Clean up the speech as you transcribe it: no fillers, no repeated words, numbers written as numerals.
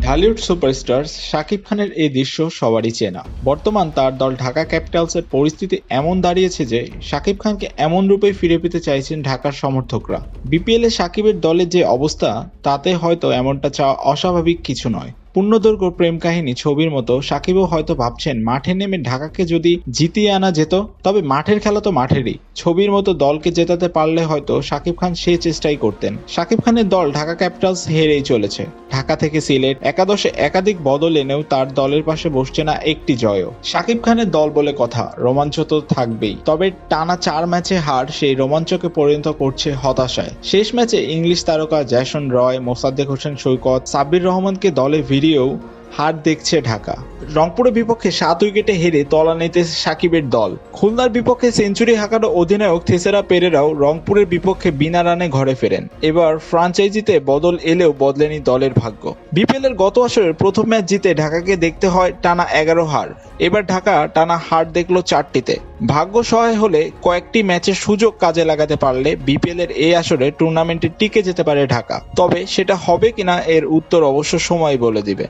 Dhallywood superstar Shakib খানের এই দৃশ্য সবারই চেনা। বর্তমান তার দল ঢাকা ক্যাপিটালসের পরিস্থিতি এমন দাঁড়িয়েছে যে শাকিব খানকে এমন রূপে ফিরে পেতে চাইছেন ঢাকার সমর্থকরা। বিপিএল এ শাকিবের দলের যে অবস্থা, তাতে হয়তো এমনটা চাওয়া অস্বাভাবিক কিছু নয়। পূর্ণদৈর্ঘ্য প্রেম কাহিনী ছবির মতো শাকিবও হয়তো ভাবছেন মাঠে নেমে ঢাকাকে যদি জিতিয়ে আনা যেত। তবে মাঠের খেলা তো মাঠেরই, ছবির মতো দলকে জেতাতে পারলে হয়তো শাকিব খান সেই চেষ্টাই করতেন। শাকিব খানের দল ঢাকা ক্যাপিটালস হেরেই চলেছে। ঢাকা থেকে সিলেট একাদশে একাধিক বদল এনেও তার দলের পাশে বসছে না একটি জয়ও। শাকিব খানের দল বলে কথা, রোমাঞ্চ তো থাকবেই, তবে টানা 4 ম্যাচে হার সেই রোমাঞ্চকে পরিণত করছে হতাশায়। শেষ ম্যাচে ইংলিশ তারকা জ্যাসন রয়, মোসাদ্দেক হোসেন সৈকত, সাব্বির রহমানকে দলে ভিড়িয়েও হার দেখছে ঢাকা। রংপুরের বিপক্ষে 7 উইকেটে হেরে তলানিতে সাকিবের দল। খুলনার বিপক্ষে সেঞ্চুরি হাঁকানো অধিনায়ক থেসেরা পেরেরাও রংপুরের বিপক্ষে বিনা রানে ঘরে ফেরেন। এবার ফ্রাঞ্চাইজিতে বদল এলেও বদলেনি দলের ভাগ্য। বিপিএল এর গত আসরের প্রথম ম্যাচ জিতে ঢাকাকে দেখতে হয় টানা 11 হার। এবার ঢাকা টানা হার দেখলো 4টিতে। ভাগ্য সহায় হলে কয়েকটি ম্যাচের সুযোগ কাজে লাগাতে পারলে বিপিএল এর এই আসরে টুর্নামেন্টে টিকে যেতে পারে ঢাকা। তবে সেটা হবে কিনা এর উত্তর অবশ্য সময় বলে দিবে।